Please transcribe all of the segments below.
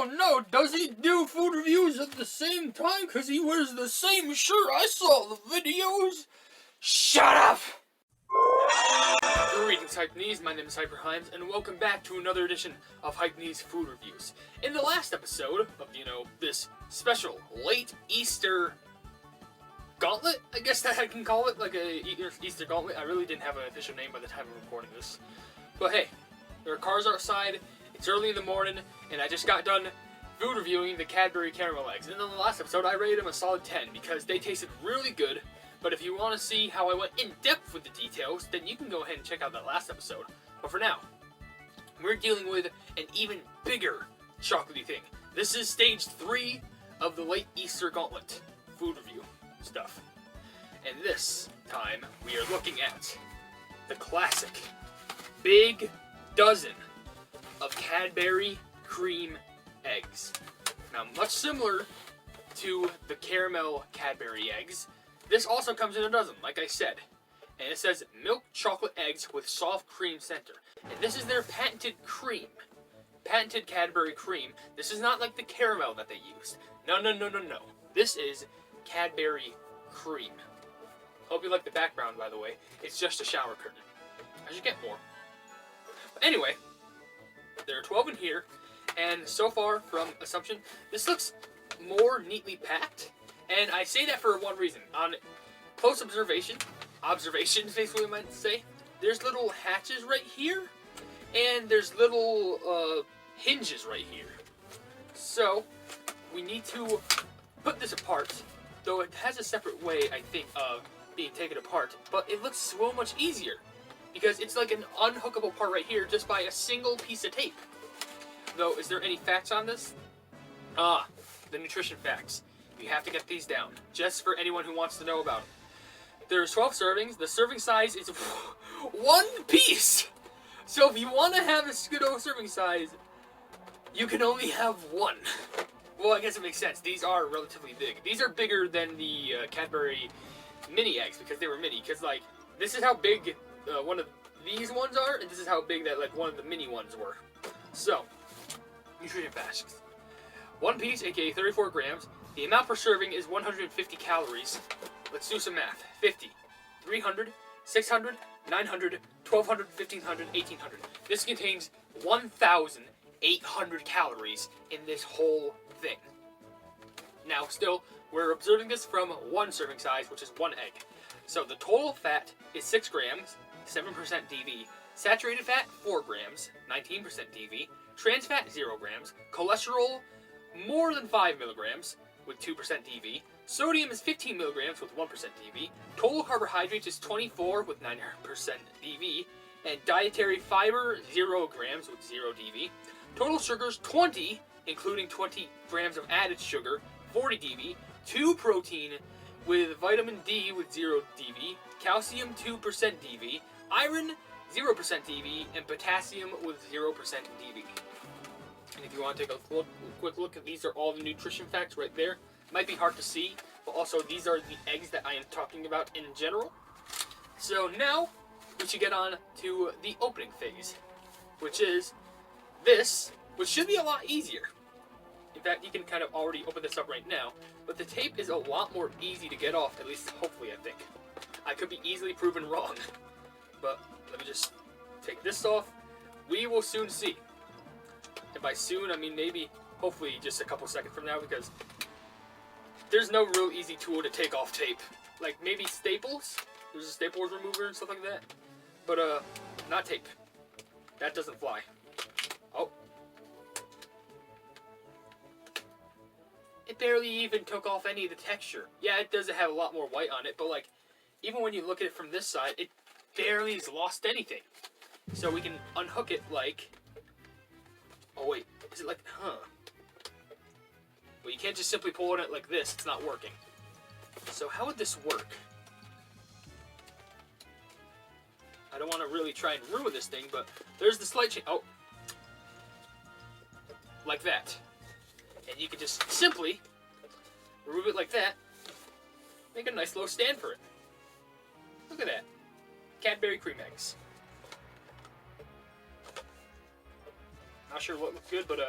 Oh no, does he do food reviews at the same time? Because he wears the same shirt. I saw the videos. Shut up! Greetings, Hypenese. My name is HyperHimes, and welcome back to another edition of Hypenese Food Reviews. In the last episode of, this special late Easter gauntlet, I guess that I can call it, like a Easter gauntlet. I really didn't have an official name by the time of recording this. But hey, there are cars outside, it's early in the morning, and I just got done food reviewing the Cadbury caramel eggs. And in the last episode, I rated them a solid 10 because they tasted really good. But if you want to see how I went in depth with the details, then you can go ahead and check out that last episode. But for now, we're dealing with an even bigger chocolatey thing. This is stage 3 of the late Easter gauntlet food review stuff. And this time, we are looking at the classic big dozen of Cadbury Creme eggs. Now, much similar to the caramel Cadbury eggs, this also comes in a dozen, like I said. And it says milk chocolate eggs with soft cream center. And this is their patented cream. Patented Cadbury Creme. This is not like the caramel that they used. No. This is Cadbury Creme. Hope you like the background, by the way. It's just a shower curtain. I should get more. But anyway, there are 12 in here. And so far, from assumption, this looks more neatly packed. And I say that for one reason. On close observation, basically I might say, there's little hatches right here, and there's little hinges right here. So, we need to put this apart, though it has a separate way, I think, of being taken apart, but it looks so much easier, because it's like an unhookable part right here just by a single piece of tape. Though, is there any facts on this? The nutrition facts. You have to get these down, just for anyone who wants to know about them. There's 12 servings. The serving size is 1 piece. So if you want to have a Skidoo serving size, you can only have 1. Well, I guess it makes sense. These are relatively big. These are bigger than the Cadbury mini eggs because they were mini. Because like this is how big one of these ones are, and this is how big that like one of the mini ones were. So nutrition facts. 1 piece, aka 34 grams. The amount per serving is 150 calories. Let's do some math. 50, 300, 600, 900, 1200, 1500, 1800. This contains 1,800 calories in this whole thing. Now, still, we're observing this from 1 serving size, which is 1 egg. So the total fat is 6 grams, 7% DV. Saturated fat, 4 grams, 19% DV. Trans fat, 0 grams. Cholesterol, more than 5 milligrams, with 2% DV. Sodium is 15 milligrams with 1% DV. Total carbohydrates is 24 with 9% DV. And dietary fiber, 0 grams with 0 DV. Total sugars, 20, including 20 grams of added sugar, 40 DV. 2 protein with vitamin D with 0 DV. Calcium, 2% DV. Iron, 0% DV. And potassium with 0% DV. And if you want to take a quick look, these are all the nutrition facts right there. Might be hard to see, but also these are the eggs that I am talking about in general. So now, we should get on to the opening phase, which is this, which should be a lot easier. In fact, you can kind of already open this up right now, but the tape is a lot more easy to get off, at least hopefully I think. I could be easily proven wrong, but let me just take this off. We will soon see. And by soon, I mean maybe, hopefully, just a couple seconds from now, because there's no real easy tool to take off tape. Like, maybe staples? There's a staples remover and stuff like that. But, not tape. That doesn't fly. Oh. It barely even took off any of the texture. Yeah, it doesn't have a lot more white on it, but, like, even when you look at it from this side, it barely has lost anything. So we can unhook it like... Oh wait, is it like, Well, you can't just simply pull it out like this, it's not working. So how would this work? I don't want to really try and ruin this thing, but there's the slight change. Oh. Like that. And you can just simply remove it like that, make a nice little stand for it. Look at that. Cadbury Creme eggs. Not sure what looks good, but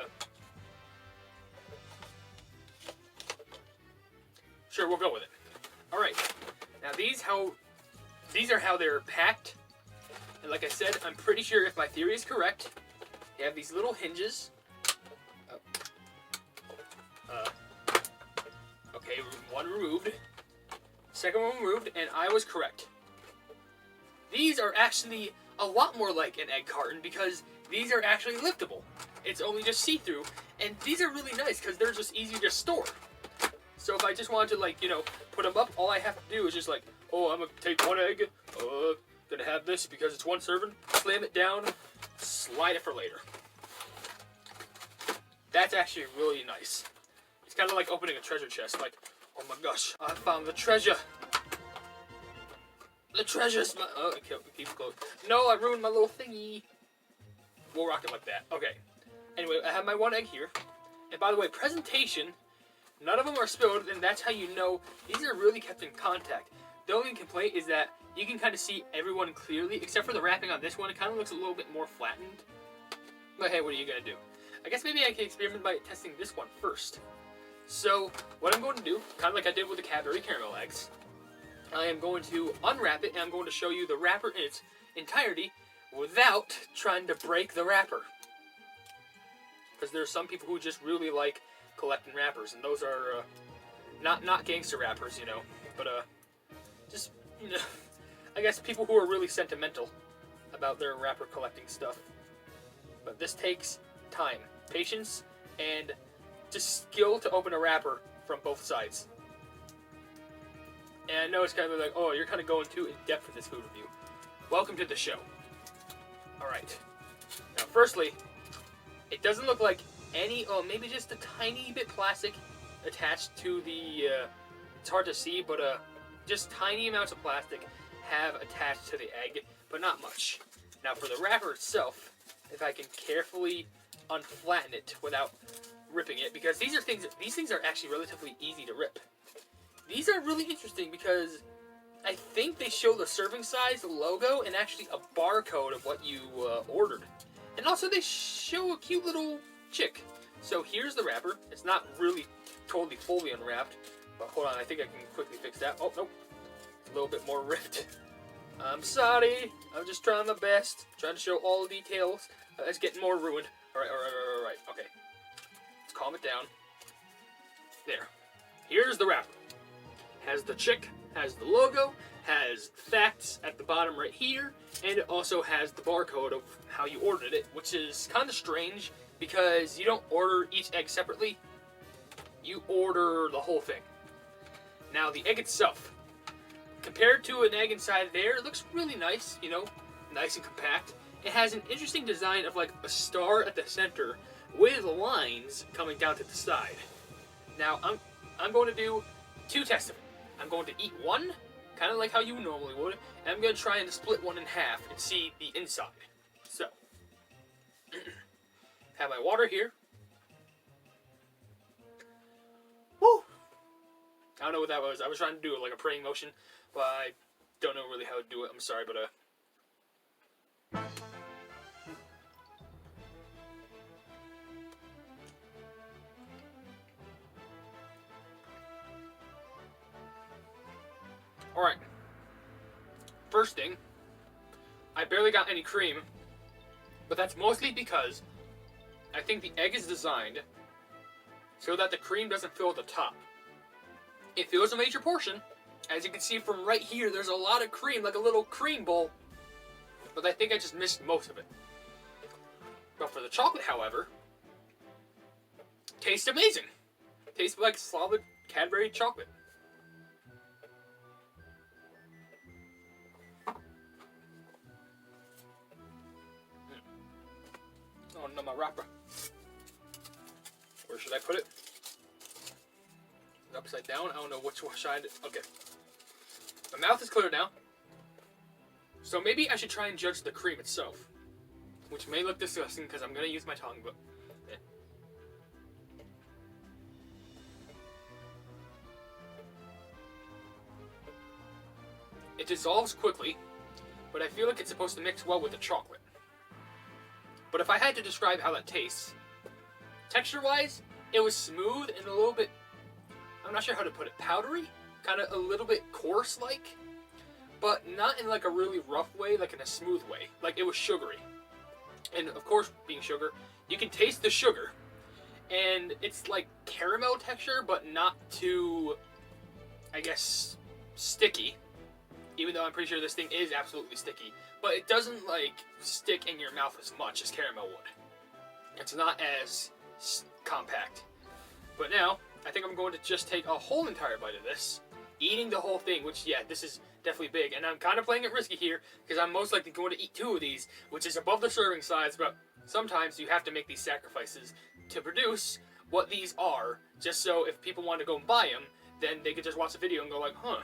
Sure, we'll go with it. All right. Now these are how they're packed. And like I said, I'm pretty sure if my theory is correct, they have these little hinges. Okay, one removed. Second one removed, and I was correct. These are actually a lot more like an egg carton because these are actually liftable. It's only just see-through, and these are really nice because they're just easy to store. So if I just wanted to, like, you know, put them up, all I have to do is just like, oh, I'm gonna take one egg, gonna have this because it's one serving, slam it down, slide it for later. That's actually really nice. It's kind of like opening a treasure chest, like, oh my gosh, I found the treasure. The treasure's my, oh, it keeps closed. No, I ruined my little thingy. We'll rock it like that. Okay. Anyway, I have my one egg here. And by the way, presentation, none of them are spilled, and that's how you know these are really kept in contact. The only complaint is that you can kind of see everyone clearly, except for the wrapping on this one. It kind of looks a little bit more flattened. But hey, what are you going to do? I guess maybe I can experiment by testing this one first. So, what I'm going to do, kind of like I did with the Cadbury Caramel eggs, I am going to unwrap it, and I'm going to show you the wrapper in its entirety without trying to break the wrapper. Because there are some people who just really like collecting wrappers, and those are not gangster rappers, you know, but just, you know, I guess people who are really sentimental about their wrapper collecting stuff. But this takes time, patience, and just skill to open a wrapper from both sides. And I know it's kind of like, oh, you're kind of going too in depth with this food review. Welcome to the show. Alright. Now, firstly, it doesn't look like any, oh, maybe just a tiny bit plastic attached to the, it's hard to see, but just tiny amounts of plastic have attached to the egg, but not much. Now, for the wrapper itself, if I can carefully unflatten it without ripping it, because these things are actually relatively easy to rip. These are really interesting because I think they show the serving size, the logo, and actually a barcode of what you ordered. And also they show a cute little chick. So here's the wrapper. It's not really totally fully unwrapped, but hold on, I think I can quickly fix that. Oh, nope. It's a little bit more ripped. I'm sorry. I'm just trying my best. Trying to show all the details. It's getting more ruined. Alright. Okay. Let's calm it down. There. Here's the wrapper. Has the chick, has the logo, has facts at the bottom right here, and it also has the barcode of how you ordered it, which is kind of strange because you don't order each egg separately. You order the whole thing. Now, the egg itself, compared to an egg inside there, it looks really nice, you know, nice and compact. It has an interesting design of like a star at the center with lines coming down to the side. Now, I'm going to do two tests of it. I'm going to eat one, kind of like how you normally would, and I'm going to try and split one in half and see the inside. So, have my water here. Woo! I don't know what that was. I was trying to do it like a praying motion, but I don't know really how to do it. I'm sorry, but Alright. First thing, I barely got any cream, but that's mostly because I think the egg is designed so that the cream doesn't fill the top. It fills a major portion. As you can see from right here, there's a lot of cream, like a little cream bowl, but I think I just missed most of it. But for the chocolate, however, tastes amazing. Tastes like solid Cadbury chocolate. Oh no, my wrapper. Where should I put it? Upside down? I don't know which side. Okay. My mouth is clear now. So maybe I should try and judge the cream itself. Which may look disgusting because I'm going to use my tongue, but... Yeah. It dissolves quickly, but I feel like it's supposed to mix well with the chocolate. But if I had to describe how that tastes, texture-wise, it was smooth and a little bit, I I'm not sure how to put it, powdery, kind of a little bit coarse-like, but not in like a really rough way, like in a smooth way. Like it was sugary. And of course, being sugar, you can taste the sugar. And it's like caramel texture, but not too, I guess, sticky. Even though I'm pretty sure this thing is absolutely sticky. But it doesn't like stick in your mouth as much as caramel would. It's not as compact. But now, I think I'm going to just take a whole entire bite of this. Eating the whole thing, which, yeah, this is definitely big. And I'm kind of playing it risky here, because I'm most likely going to eat 2 of these, which is above the serving size, but sometimes you have to make these sacrifices to produce what these are, just so if people want to go and buy them, then they could just watch the video and go like, huh,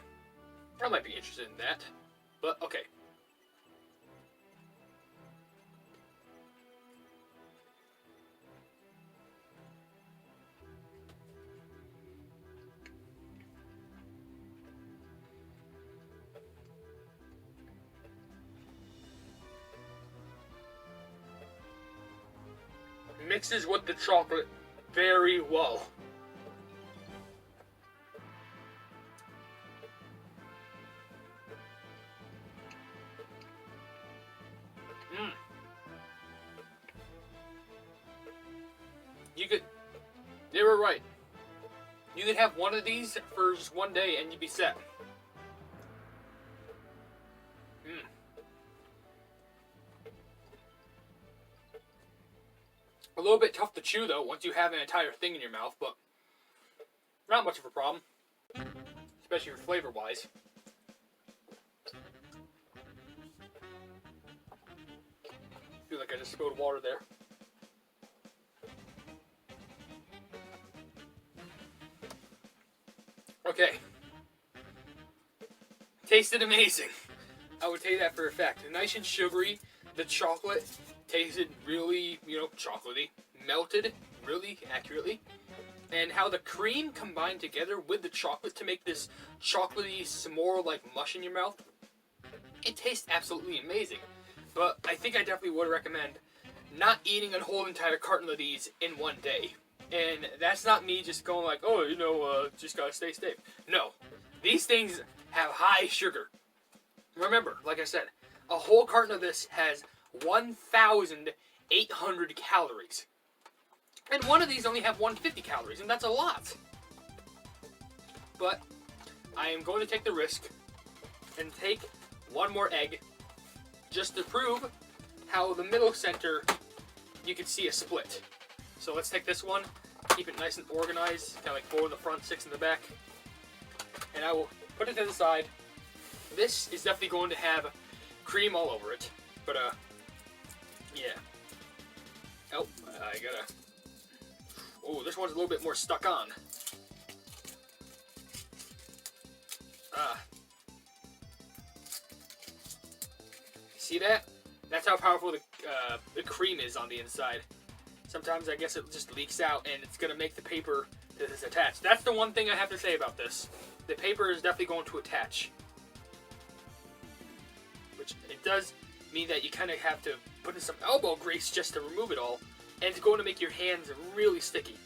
I might be interested in that. But, okay. Mixes with the chocolate very well. They were right. You could have one of these for just one day and you'd be set. A little bit tough to chew though once you have an entire thing in your mouth, but not much of a problem, especially for flavor wise. I feel like I just spilled water there. Okay. Tasted amazing. I would tell you that for a fact. Nice and sugary. The chocolate tasted really, chocolatey. Melted really accurately. And how the cream combined together with the chocolate to make this chocolatey s'more-like mush in your mouth. It tastes absolutely amazing. But I think I definitely would recommend not eating a whole entire carton of these in one day. And that's not me just going like, oh, just gotta stay safe. No. These things have high sugar. Remember, like I said, a whole carton of this has 1,800 calories. And one of these only have 150 calories, and that's a lot. But I am going to take the risk and take one more egg just to prove how the middle center, you can see a split. So let's take this one, keep it nice and organized, kind of like 4 in the front, 6 in the back. And I will put it to the side. This is definitely going to have cream all over it. But, yeah. Oh, I gotta... Oh, this one's a little bit more stuck on. See that? That's how powerful the cream is on the inside. Sometimes I guess it just leaks out and it's going to make the paper that is attached. That's the one thing I have to say about this. The paper is definitely going to attach. Which it does mean that you kind of have to put in some elbow grease just to remove it all. And it's going to make your hands really sticky.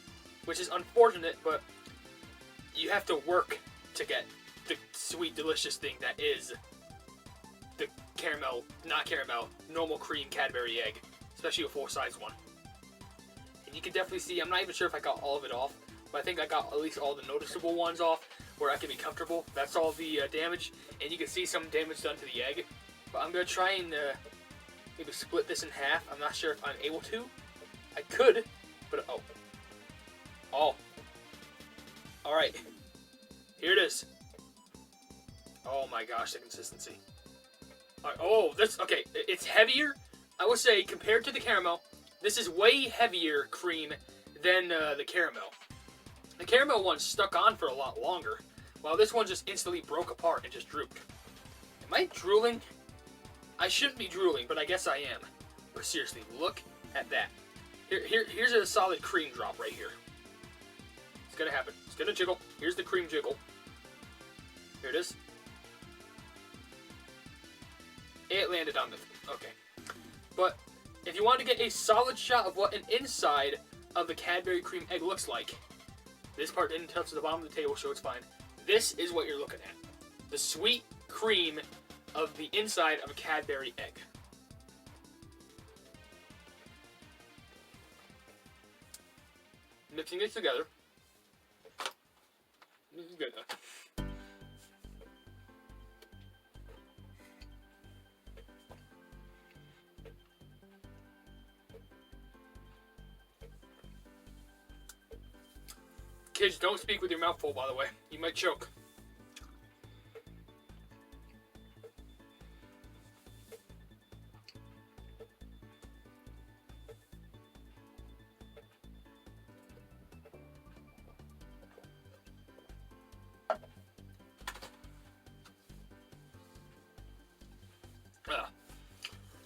Which is unfortunate, but you have to work to get the sweet, delicious thing that is the caramel, not caramel, normal cream Cadbury egg. Especially a full-size one. And you can definitely see, I'm not even sure if I got all of it off, but I think I got at least all the noticeable ones off where I can be comfortable. That's all the damage, and you can see some damage done to the egg. But I'm going to try and maybe split this in half. I'm not sure if I'm able to. I could, but oh. Alright. Here it is. Oh my gosh, the consistency. Oh, okay, it's heavier. I would say, compared to the caramel, this is way heavier cream than the caramel. The caramel one stuck on for a lot longer, while this one just instantly broke apart and just drooped. Am I drooling? I shouldn't be drooling, but I guess I am. But seriously, look at that. Here's a solid cream drop right here. It's gonna happen. It's gonna jiggle. Here's the cream jiggle. Here it is. It landed on the... Okay. But if you want to get a solid shot of what an inside of the Cadbury Creme egg looks like, This part didn't touch the bottom of the table, so it's fine. This is what you're looking at. The sweet cream of the inside of a Cadbury egg. Mixing it together. This is good. Kids, don't speak with your mouth full, by the way. You might choke.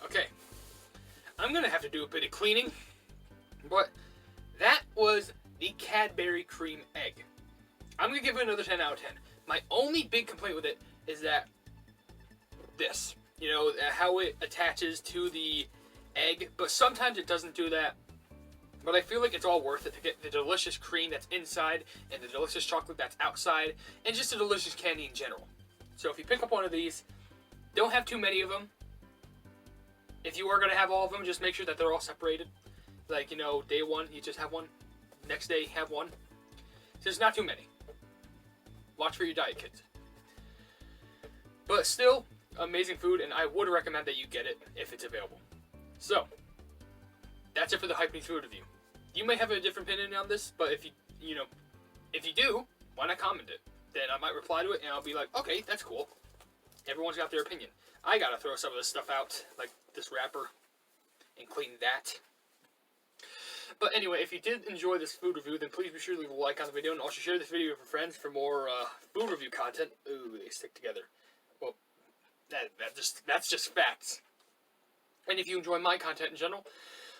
Okay. I'm going to have to do a bit of cleaning, but that was the Cadbury Creme egg. I'm going to give it another 10 out of 10. My only big complaint with it is that this, you know, how it attaches to the egg, but sometimes it doesn't do that. But I feel like it's all worth it to get the delicious cream that's inside and the delicious chocolate that's outside and just a delicious candy in general. So if you pick up one of these, don't have too many of them. If you are going to have all of them, just make sure that they're all separated. Like, you know, day one, you just have one. Next day, have one. So there's not too many. Watch for your diet, kids. But still, amazing food, and I would recommend that you get it if it's available. So, that's it for the Hypenese food review. You may have a different opinion on this, but if you do, why not comment it? Then I might reply to it, and I'll be like, okay, that's cool. Everyone's got their opinion. I gotta throw some of this stuff out, like this wrapper, and clean that. But anyway, if you did enjoy this food review, then please be sure to leave a like on the video, and also share this video with your friends for more food review content. Ooh, they stick together. Well, that's just facts. And if you enjoy my content in general,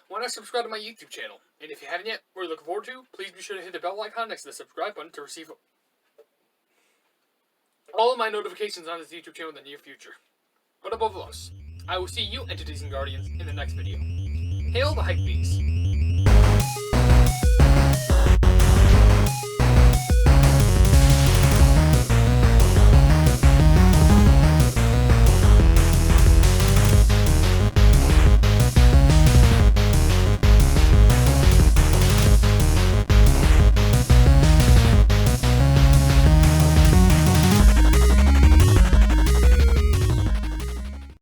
why not subscribe to my YouTube channel? And if you haven't yet, or you're looking forward to, please be sure to hit the bell icon next to the subscribe button to receive all of my notifications on this YouTube channel in the near future. But above all else, I will see you, entities and guardians, in the next video. Hail the Hypenese!